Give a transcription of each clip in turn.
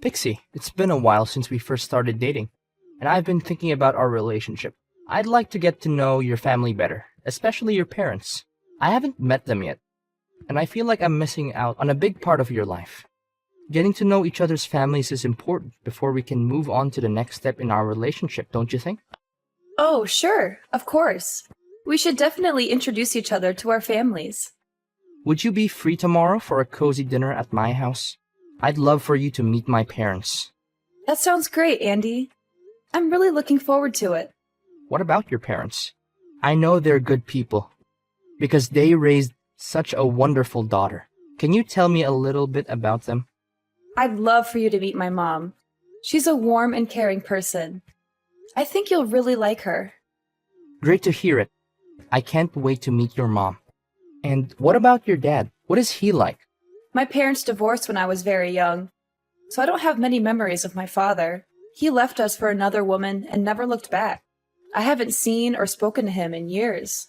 Pixie, it's been a while since we first started dating, and I've been thinking about our relationship. I'd like to get to know your family better, especially your parents. I haven't met them yet, and I feel like I'm missing out on a big part of your life. Getting to know each other's families is important before we can move on to the next step in our relationship, don't you think? Oh, sure, of course. We should definitely introduce each other to our families. Would you be free tomorrow for a cozy dinner at my house? I'd love for you to meet my parents. That sounds great, Andy. I'm really looking forward to it. What about your parents? I know they're good people, because they raised such a wonderful daughter. Can you tell me a little bit about them? I'd love for you to meet my mom. She's a warm and caring person. I think you'll really like her. Great to hear it. I can't wait to meet your mom. And what about your dad? What is he like? My parents divorced when I was very young, so I don't have many memories of my father. He left us for another woman and never looked back. I haven't seen or spoken to him in years.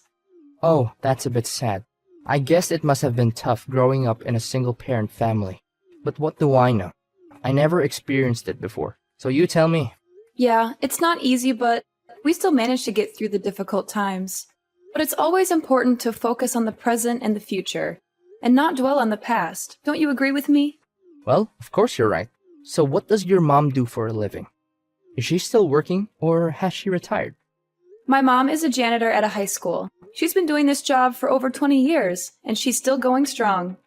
Oh, that's a bit sad. I guess it must have been tough growing up in a single-parent family. But what do I know? I never experienced it before. So you tell me. Yeah, it's not easy, but we still manage to get through the difficult times. But it's always important to focus on the present and the future, and not dwell on the past. Don't you agree with me? Well, of course you're right. So what does your mom do for a living? Is she still working, or has she retired? My mom is a janitor at a high school. She's been doing this job for over 20 years, and she's still going strong.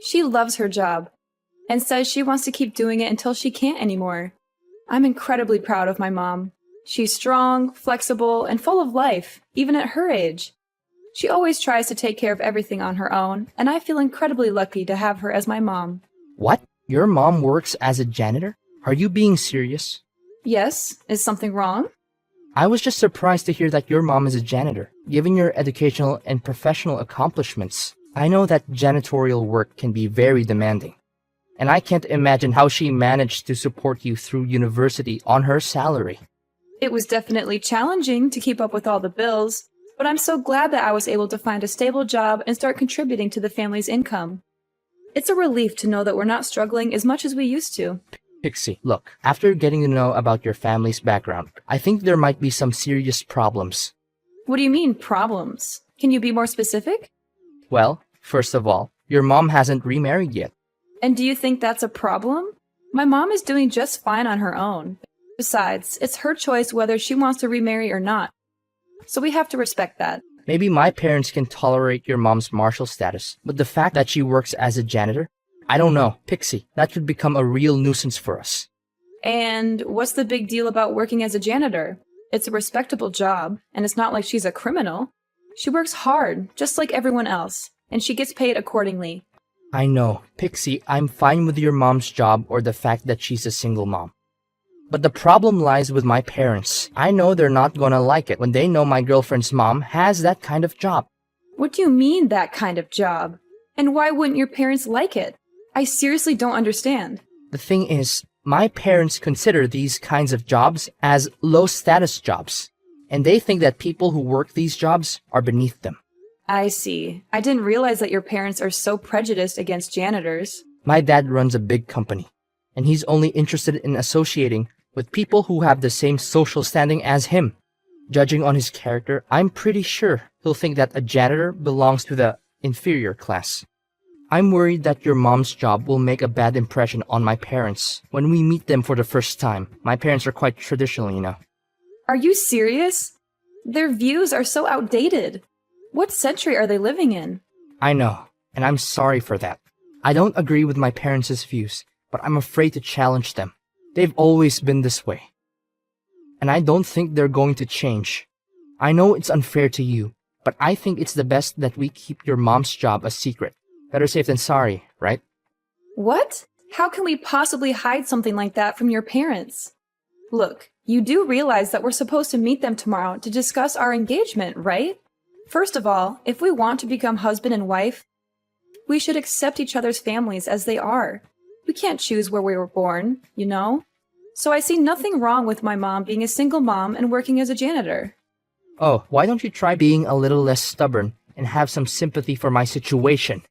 She loves her job, and says she wants to keep doing it until she can't anymore. I'm incredibly proud of my mom. She's strong, flexible, and full of life, even at her age. She always tries to take care of everything on her own, and I feel incredibly lucky to have her as my mom. What? Your mom works as a janitor? Are you being serious? Yes, is something wrong? I was just surprised to hear that your mom is a janitor. Given your educational and professional accomplishments, I know that janitorial work can be very demanding. And I can't imagine how she managed to support you through university on her salary. It was definitely challenging to keep up with all the bills, but I'm so glad that I was able to find a stable job and start contributing to the family's income. It's a relief to know that we're not struggling as much as we used to. Pixie, look, after getting to know about your family's background, I think there might be some serious problems. What do you mean, problems? Can you be more specific? Well, first of all, your mom hasn't remarried yet. And do you think that's a problem? My mom is doing just fine on her own. Besides, it's her choice whether she wants to remarry or not. So we have to respect that. Maybe my parents can tolerate your mom's martial status, but the fact that she works as a janitor? I don't know, Pixie, that could become a real nuisance for us. And what's the big deal about working as a janitor? It's a respectable job, and it's not like she's a criminal. She works hard, just like everyone else, and she gets paid accordingly. I know, Pixie, I'm fine with your mom's job or the fact that she's a single mom. But the problem lies with my parents. I know they're not gonna like it when they know my girlfriend's mom has that kind of job. What do you mean, that kind of job? And why wouldn't your parents like it? I seriously don't understand. The thing is, my parents consider these kinds of jobs as low-status jobs, and they think that people who work these jobs are beneath them. I see. I didn't realize that your parents are so prejudiced against janitors. My dad runs a big company, and he's only interested in associating with people who have the same social standing as him. Judging on his character, I'm pretty sure he'll think that a janitor belongs to the inferior class. I'm worried that your mom's job will make a bad impression on my parents when we meet them for the first time. My parents are quite traditional, you know. Are you serious? Their views are so outdated. What century are they living in? I know, and I'm sorry for that. I don't agree with my parents' views, but I'm afraid to challenge them. They've always been this way. And I don't think they're going to change. I know it's unfair to you, but I think it's the best that we keep your mom's job a secret. Better safe than sorry, right? What? How can we possibly hide something like that from your parents? Look, you do realize that we're supposed to meet them tomorrow to discuss our engagement, right? First of all, if we want to become husband and wife, we should accept each other's families as they are. We can't choose where we were born, you know? So I see nothing wrong with my mom being a single mom and working as a janitor. Oh, why don't you try being a little less stubborn and have some sympathy for my situation?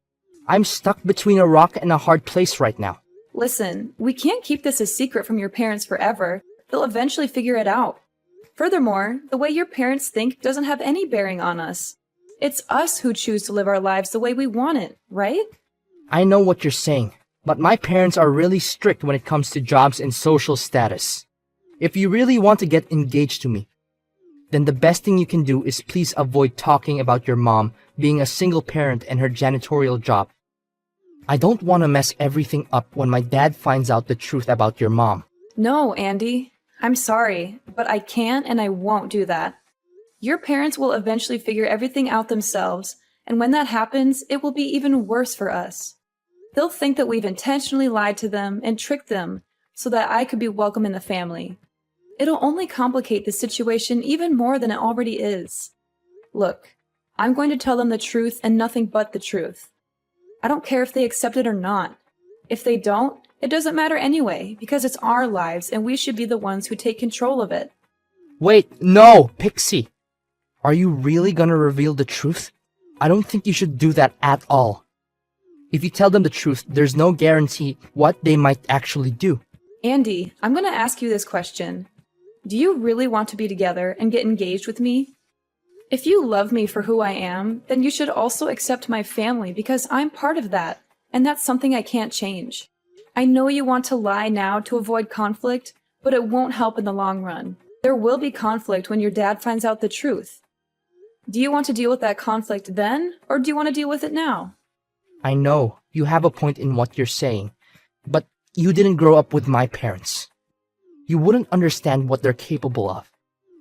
I'm stuck between a rock and a hard place right now. Listen, we can't keep this a secret from your parents forever. They'll eventually figure it out. Furthermore, the way your parents think doesn't have any bearing on us. It's us who choose to live our lives the way we want it, right? I know what you're saying, but my parents are really strict when it comes to jobs and social status. If you really want to get engaged to me, then the best thing you can do is please avoid talking about your mom being a single parent and her janitorial job. I don't want to mess everything up when my dad finds out the truth about your mom. No, Andy. I'm sorry, but I can't and I won't do that. Your parents will eventually figure everything out themselves, and when that happens, it will be even worse for us. They'll think that we've intentionally lied to them and tricked them so that I could be welcome in the family. It'll only complicate the situation even more than it already is. Look, I'm going to tell them the truth and nothing but the truth. I don't care if they accept it or not. If they don't, it doesn't matter anyway, because it's our lives and we should be the ones who take control of it. Wait, no, Pixie! Are you really gonna reveal the truth? I don't think you should do that at all. If you tell them the truth, there's no guarantee what they might actually do. Andy, I'm going to ask you this question. Do you really want to be together and get engaged with me? If you love me for who I am, then you should also accept my family because I'm part of that, and that's something I can't change. I know you want to lie now to avoid conflict, but it won't help in the long run. There will be conflict when your dad finds out the truth. Do you want to deal with that conflict then, or do you want to deal with it now? I know you have a point in what you're saying, but you didn't grow up with my parents. You wouldn't understand what they're capable of.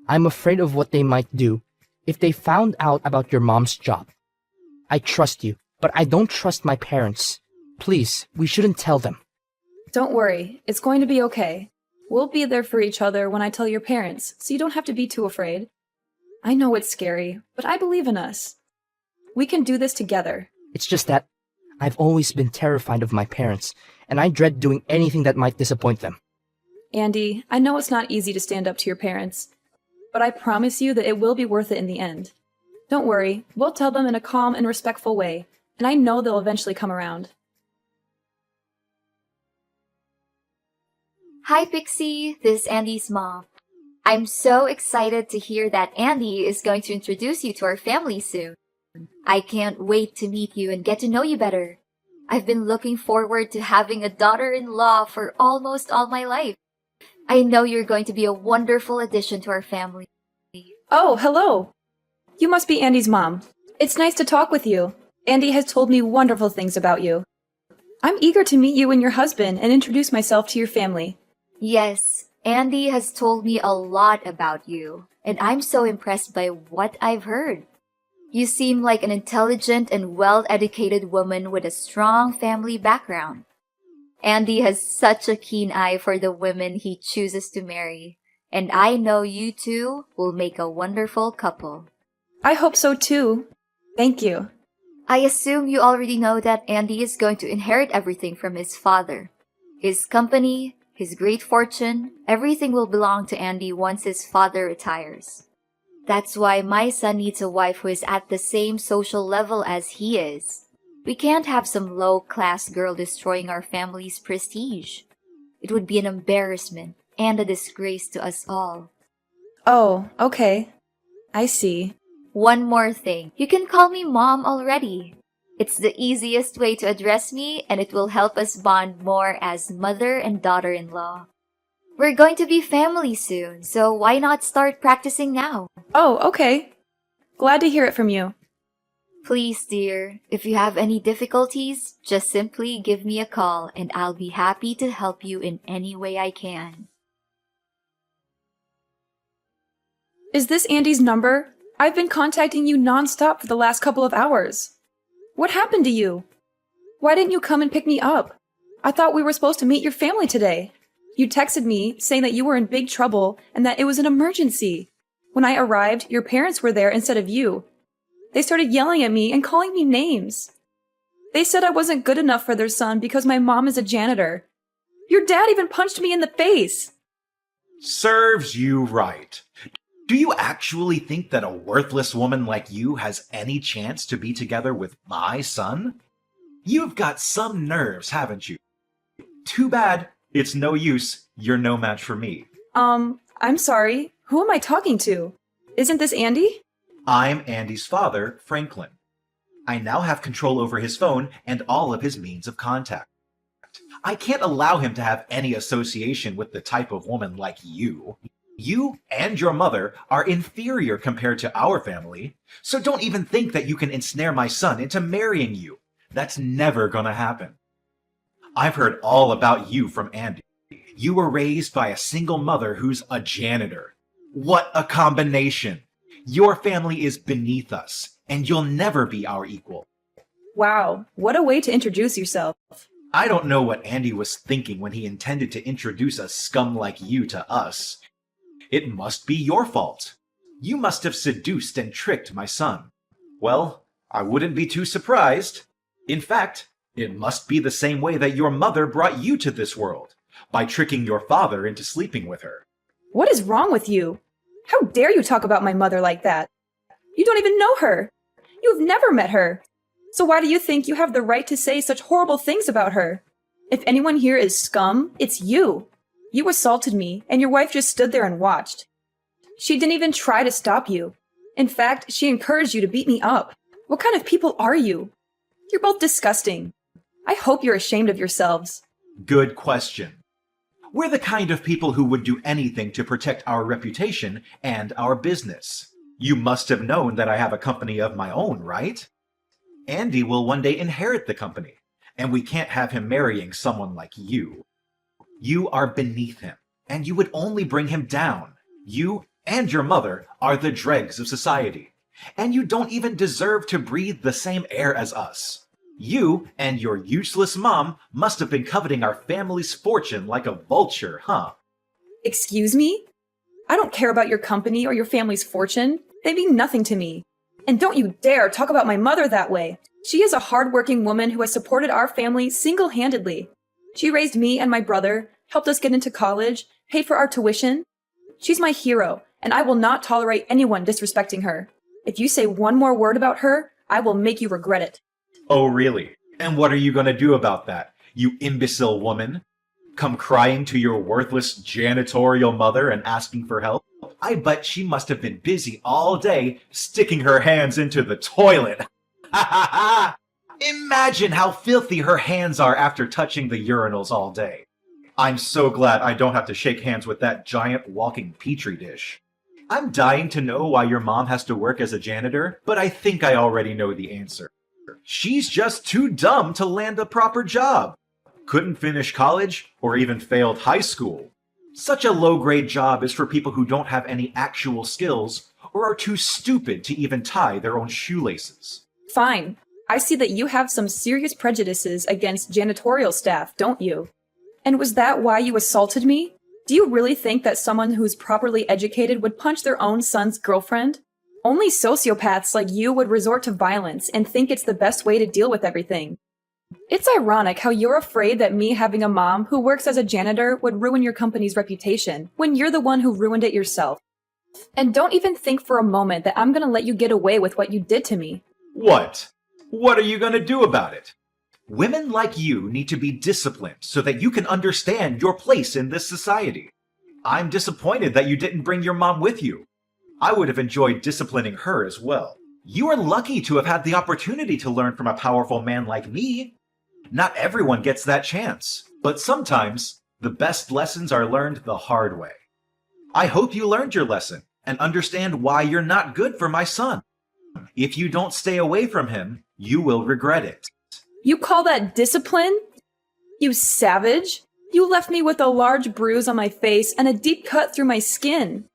I'm afraid of what they might do if they found out about your mom's job. I trust you, but I don't trust my parents. Please, we shouldn't tell them. Don't worry, it's going to be okay. We'll be there for each other when I tell your parents, so you don't have to be too afraid. I know it's scary, but I believe in us. We can do this together. It's just that I've always been terrified of my parents, and I dread doing anything that might disappoint them. Andy, I know it's not easy to stand up to your parents, but I promise you that it will be worth it in the end. Don't worry, we'll tell them in a calm and respectful way, and I know they'll eventually come around. Hi Pixie, this is Andy's mom. I'm so excited to hear that Andy is going to introduce you to our family soon. I can't wait to meet you and get to know you better. I've been looking forward to having a daughter-in-law for almost all my life. I know you're going to be a wonderful addition to our family. Oh, hello! You must be Andy's mom. It's nice to talk with you. Andy has told me wonderful things about you. I'm eager to meet you and your husband and introduce myself to your family. Yes, Andy has told me a lot about you, and I'm so impressed by what I've heard. You seem like an intelligent and well-educated woman with a strong family background. Andy has such a keen eye for the women he chooses to marry, and I know you two will make a wonderful couple. I hope so too. Thank you. I assume you already know that Andy is going to inherit everything from his father. His company, his great fortune, everything will belong to Andy once his father retires. That's why my son needs a wife who is at the same social level as he is. We can't have some low-class girl destroying our family's prestige. It would be an embarrassment and a disgrace to us all. Oh, okay. I see. One more thing. You can call me Mom already. It's the easiest way to address me, and it will help us bond more as mother and daughter-in-law. We're going to be family soon, so why not start practicing now? Oh, okay. Glad to hear it from you. Please, dear, if you have any difficulties, just simply give me a call and I'll be happy to help you in any way I can. Is this Andy's number? I've been contacting you nonstop for the last couple of hours. What happened to you? Why didn't you come and pick me up? I thought we were supposed to meet your family today. You texted me saying that you were in big trouble and that it was an emergency. When I arrived, your parents were there instead of you. They started yelling at me and calling me names. They said I wasn't good enough for their son because my mom is a janitor. Your dad even punched me in the face. Serves you right. Do you actually think that a worthless woman like you has any chance to be together with my son? You've got some nerves, haven't you? Too bad. It's no use. You're no match for me. I'm sorry. Who am I talking to? Isn't this Andy? I'm Andy's father, Franklin. I now have control over his phone and all of his means of contact. I can't allow him to have any association with the type of woman like you. You and your mother are inferior compared to our family, so don't even think that you can ensnare my son into marrying you. That's never gonna happen. I've heard all about you from Andy. You were raised by a single mother who's a janitor. What a combination! Your family is beneath us, and you'll never be our equal. Wow, what a way to introduce yourself. I don't know what Andy was thinking when he intended to introduce a scum like you to us. It must be your fault. You must have seduced and tricked my son. Well, I wouldn't be too surprised. In fact, it must be the same way that your mother brought you to this world, by tricking your father into sleeping with her. What is wrong with you? How dare you talk about my mother like that? You don't even know her. You've never met her. So why do you think you have the right to say such horrible things about her? If anyone here is scum, it's you. You assaulted me, and your wife just stood there and watched. She didn't even try to stop you. In fact, she encouraged you to beat me up. What kind of people are you? You're both disgusting. I hope you're ashamed of yourselves. Good question. We're the kind of people who would do anything to protect our reputation and our business. You must have known that I have a company of my own, right? Andy will one day inherit the company, and we can't have him marrying someone like you. You are beneath him, and you would only bring him down. You and your mother are the dregs of society, and you don't even deserve to breathe the same air as us. You and your useless mom must have been coveting our family's fortune like a vulture, huh? Excuse me? I don't care about your company or your family's fortune. They mean nothing to me. And don't you dare talk about my mother that way. She is a hardworking woman who has supported our family single-handedly. She raised me and my brother, helped us get into college, paid for our tuition. She's my hero, and I will not tolerate anyone disrespecting her. If you say one more word about her, I will make you regret it. Oh, really? And what are you going to do about that, you imbecile woman? Come crying to your worthless janitorial mother and asking for help? I bet she must have been busy all day sticking her hands into the toilet. Ha ha ha! Imagine how filthy her hands are after touching the urinals all day. I'm so glad I don't have to shake hands with that giant walking petri dish. I'm dying to know why your mom has to work as a janitor, but I think I already know the answer. She's just too dumb to land a proper job. Couldn't finish college or even failed high school. Such a low-grade job is for people who don't have any actual skills or are too stupid to even tie their own shoelaces. Fine. I see that you have some serious prejudices against janitorial staff, don't you? And was that why you assaulted me? Do you really think that someone who's properly educated would punch their own son's girlfriend? Only sociopaths like you would resort to violence and think it's the best way to deal with everything. It's ironic how you're afraid that me having a mom who works as a janitor would ruin your company's reputation, when you're the one who ruined it yourself. And don't even think for a moment that I'm gonna let you get away with what you did to me. What? What are you gonna do about it? Women like you need to be disciplined so that you can understand your place in this society. I'm disappointed that you didn't bring your mom with you. I would have enjoyed disciplining her as well. You are lucky to have had the opportunity to learn from a powerful man like me. Not everyone gets that chance, but sometimes the best lessons are learned the hard way. I hope you learned your lesson and understand why you're not good for my son. If you don't stay away from him, you will regret it. You call that discipline? You savage! You left me with a large bruise on my face and a deep cut through my skin.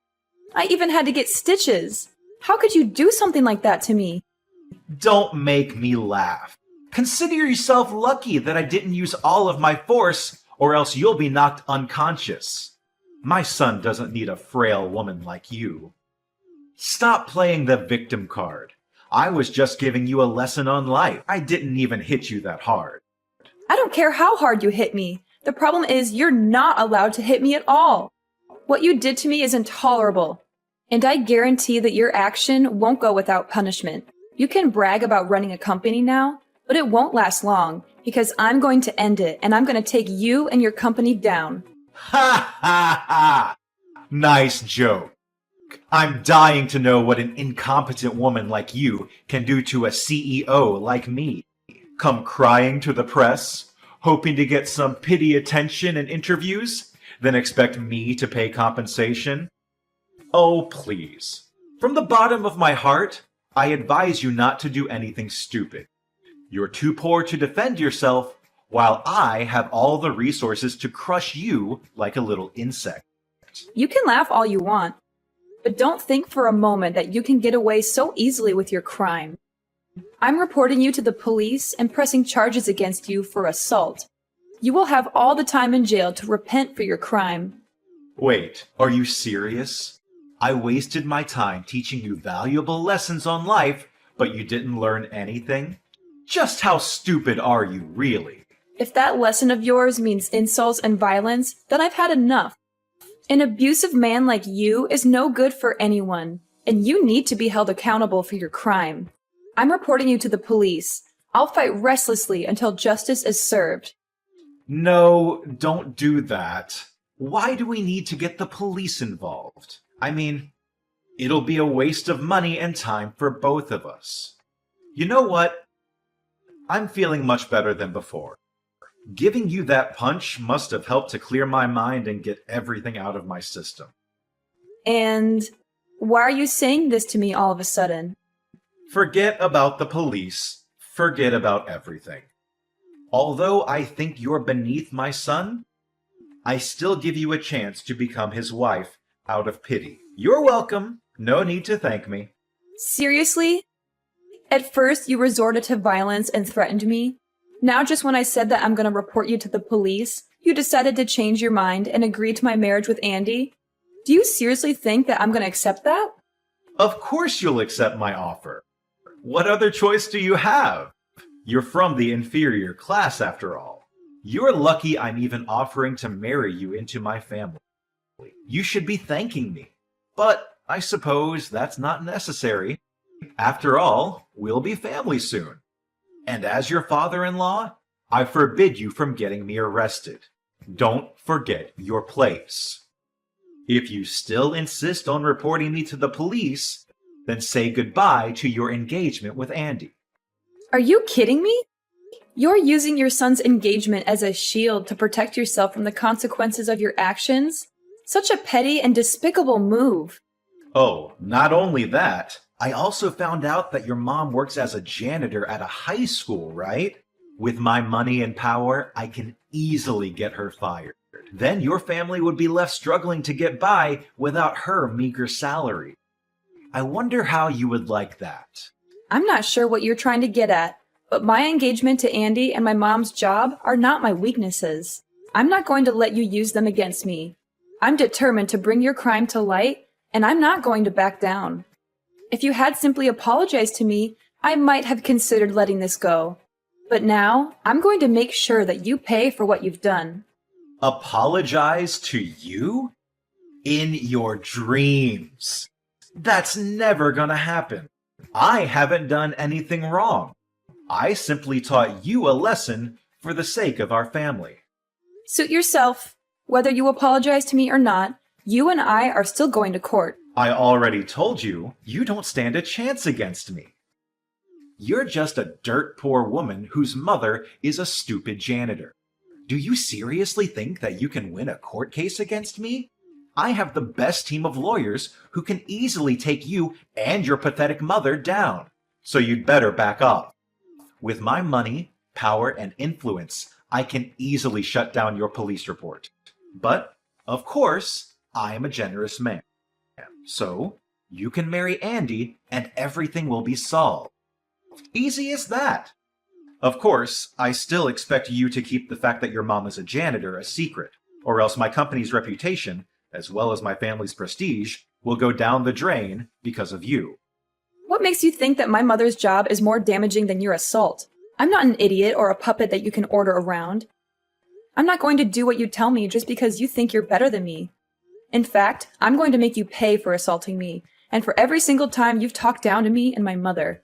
I even had to get stitches. How could you do something like that to me? Don't make me laugh. Consider yourself lucky that I didn't use all of my force, or else you'll be knocked unconscious. My son doesn't need a frail woman like you. Stop playing the victim card. I was just giving you a lesson on life. I didn't even hit you that hard. I don't care how hard you hit me. The problem is you're not allowed to hit me at all. What you did to me is intolerable. And I guarantee that your action won't go without punishment. You can brag about running a company now, but it won't last long, Because I'm going to end it, and I'm going to take you and your company down. Ha ha ha! Nice joke. I'm dying to know what an incompetent woman like you can do to a CEO like me. Come crying to the press, hoping to get some pity attention and interviews, then expect me to pay compensation? Oh, please. From the bottom of my heart, I advise you not to do anything stupid. You're too poor to defend yourself, while I have all the resources to crush you like a little insect. You can laugh all you want, but don't think for a moment that you can get away so easily with your crime. I'm reporting you to the police and pressing charges against you for assault. You will have all the time in jail to repent for your crime. Wait, are you serious? I wasted my time teaching you valuable lessons on life, but you didn't learn anything? Just how stupid are you, really? If that lesson of yours means insults and violence, then I've had enough. An abusive man like you is no good for anyone, and you need to be held accountable for your crime. I'm reporting you to the police. I'll fight restlessly until justice is served. No, don't do that. Why do we need to get the police involved? I mean, it'll be a waste of money and time for both of us. You know what? I'm feeling much better than before. Giving you that punch must have helped to clear my mind and get everything out of my system. And why are you saying this to me all of a sudden? Forget about the police. Forget about everything. Although I think you're beneath my son, I still give you a chance to become his wife out of pity. You're welcome. No need to thank me. Seriously? At first, you resorted to violence and threatened me. Now, just when I said that I'm going to report you to the police, you decided to change your mind and agree to my marriage with Andy? Do you seriously think that I'm going to accept that? Of course you'll accept my offer. What other choice do you have? You're from the inferior class, after all. You're lucky I'm even offering to marry you into my family. You should be thanking me. But I suppose that's not necessary. After all, we'll be family soon. And as your father-in-law, I forbid you from getting me arrested. Don't forget your place. If you still insist on reporting me to the police, then say goodbye to your engagement with Andy. Are you kidding me? You're using your son's engagement as a shield to protect yourself from the consequences of your actions? Such a petty and despicable move. Oh, not only that, I also found out that your mom works as a janitor at a high school, right? With my money and power, I can easily get her fired. Then your family would be left struggling to get by without her meager salary. I wonder how you would like that. I'm not sure what you're trying to get at, but my engagement to Andy and my mom's job are not my weaknesses. I'm not going to let you use them against me. I'm determined to bring your crime to light, and I'm not going to back down. If you had simply apologized to me, I might have considered letting this go. But now, I'm going to make sure that you pay for what you've done. Apologize to you? In your dreams. That's never gonna happen. I haven't done anything wrong. I simply taught you a lesson for the sake of our family. Suit yourself. Whether you apologize to me or not, you and I are still going to court. I already told you, you don't stand a chance against me. You're just a dirt poor woman whose mother is a stupid janitor. Do you seriously think that you can win a court case against me? I have the best team of lawyers who can easily take you and your pathetic mother down. So you'd better back off. With my money, power, and influence, I can easily shut down your police report. But, of course, I am a generous man. So, you can marry Andy and everything will be solved. Easy as that. Of course, I still expect you to keep the fact that your mom is a janitor a secret, or else my company's reputation, as well as my family's prestige, will go down the drain because of you. What makes you think that my mother's job is more damaging than your assault? I'm not an idiot or a puppet that you can order around. I'm not going to do what you tell me just because you think you're better than me. In fact, I'm going to make you pay for assaulting me, and for every single time you've talked down to me and my mother.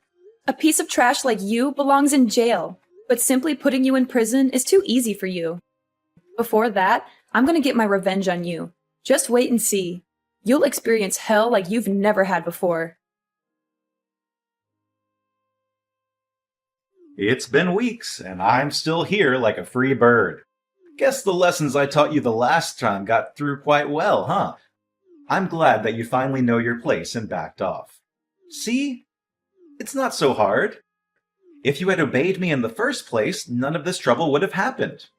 A piece of trash like you belongs in jail, But simply putting you in prison is too easy for you. Before that, I'm gonna get my revenge on you. Just wait and see. You'll experience hell like you've never had before. It's been weeks, and I'm still here like a free bird. Guess the lessons I taught you the last time got through quite well, huh? I'm glad that you finally know your place and backed off. See? It's not so hard. If you had obeyed me in the first place, none of this trouble would have happened.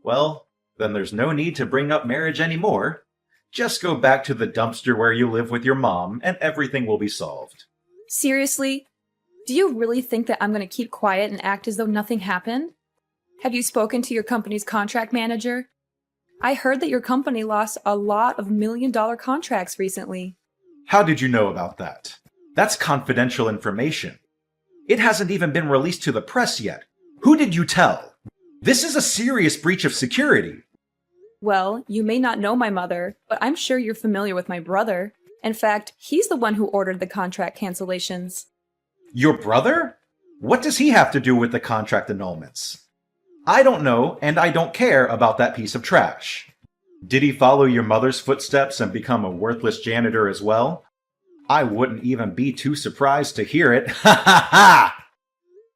Well, then there's no need to bring up marriage anymore. Just go back to the dumpster where you live with your mom, and everything will be solved. Seriously? Do you really think that I'm gonna keep quiet and act as though nothing happened? Have you spoken to your company's contract manager? I heard that your company lost a lot of million-dollar contracts recently. How did you know about that? That's confidential information. It hasn't even been released to the press yet. Who did you tell? This is a serious breach of security. Well, you may not know my mother, but I'm sure you're familiar with my brother. In fact, he's the one who ordered the contract cancellations. Your brother? What does he have to do with the contract annulments? I don't know, and I don't care about that piece of trash. Did he follow your mother's footsteps and become a worthless janitor as well? I wouldn't even be too surprised to hear it. Ha ha ha!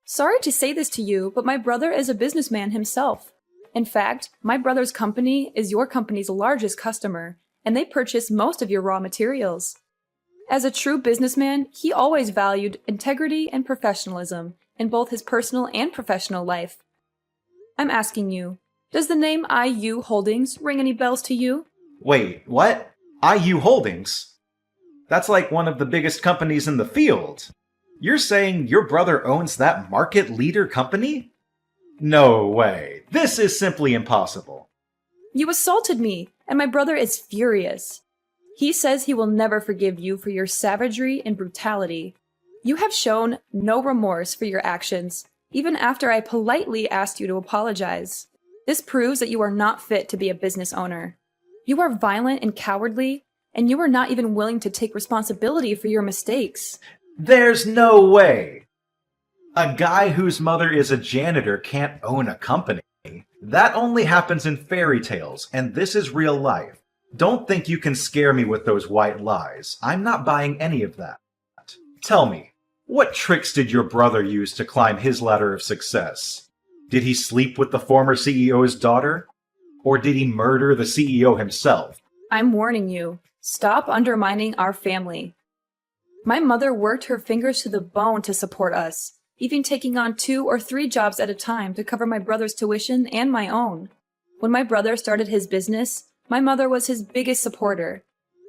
Sorry to say this to you, but my brother is a businessman himself. In fact, my brother's company is your company's largest customer, and they purchase most of your raw materials. As a true businessman, he always valued integrity and professionalism in both his personal and professional life. I'm asking you, does the name IU Holdings ring any bells to you? Wait, what? IU Holdings? That's like one of the biggest companies in the field. You're saying your brother owns that market leader company? No way. This is simply impossible. You assaulted me, and my brother is furious. He says he will never forgive you for your savagery and brutality. You have shown no remorse for your actions, even after I politely asked you to apologize. This proves that you are not fit to be a business owner. You are violent and cowardly, and you are not even willing to take responsibility for your mistakes. There's no way. A guy whose mother is a janitor can't own a company. That only happens in fairy tales, and this is real life. Don't think you can scare me with those white lies. I'm not buying any of that. Tell me, what tricks did your brother use to climb his ladder of success? Did he sleep with the former CEO's daughter? Or did he murder the CEO himself? I'm warning you. Stop undermining our family. My mother worked her fingers to the bone to support us, even taking on 2 or 3 jobs at a time to cover my brother's tuition and my own. When my brother started his business, my mother was his biggest supporter.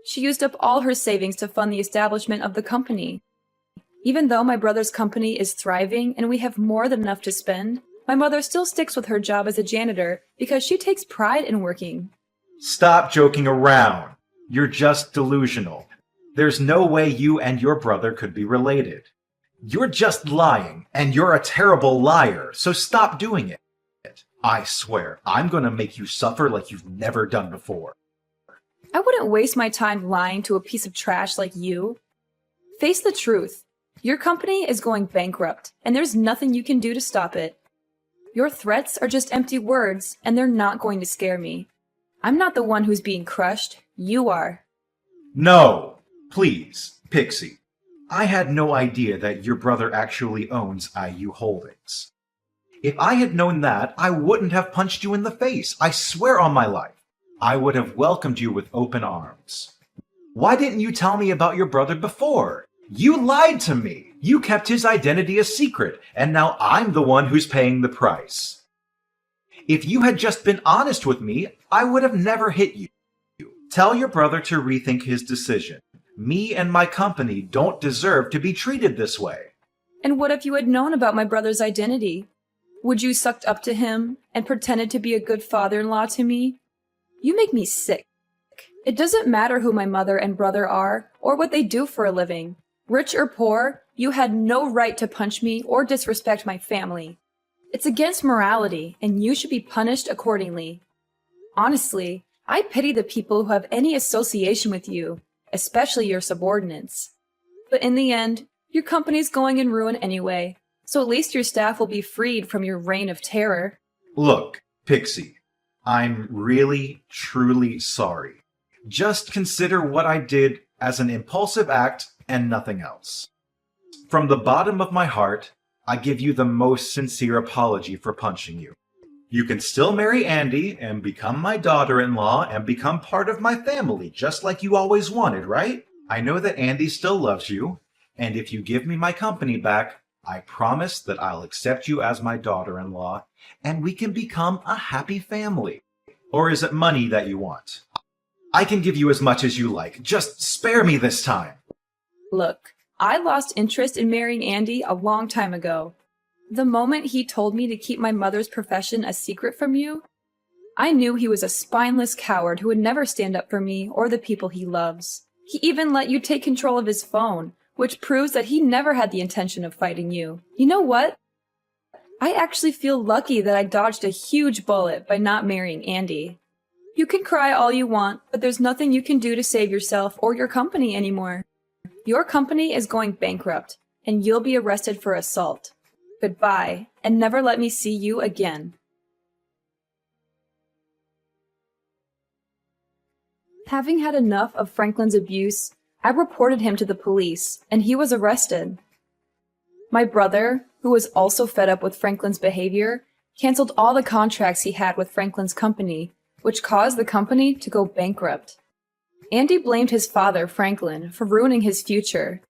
She used up all her savings to fund the establishment of the company. Even though my brother's company is thriving and we have more than enough to spend, my mother still sticks with her job as a janitor because she takes pride in working. Stop joking around. You're just delusional. There's no way you and your brother could be related. You're just lying, and you're a terrible liar, so stop doing it. I swear, I'm gonna make you suffer like you've never done before. I wouldn't waste my time lying to a piece of trash like you. Face the truth. Your company is going bankrupt, and there's nothing you can do to stop it. Your threats are just empty words, and they're not going to scare me. I'm not the one who's being crushed. You are. No, please, Pixie. I had no idea that your brother actually owns IU Holdings. If I had known that, I wouldn't have punched you in the face. I swear on my life. I would have welcomed you with open arms. Why didn't you tell me about your brother before? You lied to me. You kept his identity a secret, and now I'm the one who's paying the price. If you had just been honest with me, I would have never hit you. Tell your brother to rethink his decision. Me and my company don't deserve to be treated this way. And what if you had known about my brother's identity? Would you sucked up to him and pretended to be a good father-in-law to me? You make me sick. It doesn't matter who my mother and brother are or what they do for a living. Rich or poor, you had no right to punch me or disrespect my family. It's against morality, and you should be punished accordingly. Honestly, I pity the people who have any association with you, especially your subordinates. But in the end, your company's going in ruin anyway, So at least your staff will be freed from your reign of terror. Look, Pixie, I'm really, truly sorry. Just consider what I did as an impulsive act and nothing else. From the bottom of my heart, I give you the most sincere apology for punching you. You can still marry Andy and become my daughter-in-law and become part of my family, just like you always wanted, right? I know that Andy still loves you, and if you give me my company back, I promise that I'll accept you as my daughter-in-law, and we can become a happy family. Or is it money that you want? I can give you as much as you like. Just spare me this time. Look, I lost interest in marrying Andy a long time ago. The moment he told me to keep my mother's profession a secret from you, I knew he was a spineless coward who would never stand up for me or the people he loves. He even let you take control of his phone, which proves that he never had the intention of fighting you. You know what? I actually feel lucky that I dodged a huge bullet by not marrying Andy. You can cry all you want, but there's nothing you can do to save yourself or your company anymore. Your company is going bankrupt, and you'll be arrested for assault. Goodbye, and never let me see you again. Having had enough of Franklin's abuse, I reported him to the police, and he was arrested. My brother, who was also fed up with Franklin's behavior, canceled all the contracts he had with Franklin's company, which caused the company to go bankrupt. Andy blamed his father, Franklin, for ruining his future.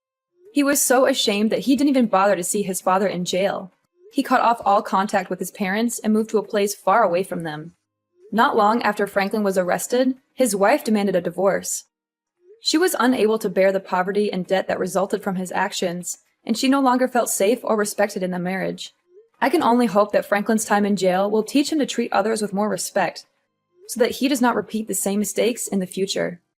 He was so ashamed that he didn't even bother to see his father in jail. He cut off all contact with his parents and moved to a place far away from them. Not long after Franklin was arrested, his wife demanded a divorce. She was unable to bear the poverty and debt that resulted from his actions, and she no longer felt safe or respected in the marriage. I can only hope that Franklin's time in jail will teach him to treat others with more respect, so that he does not repeat the same mistakes in the future.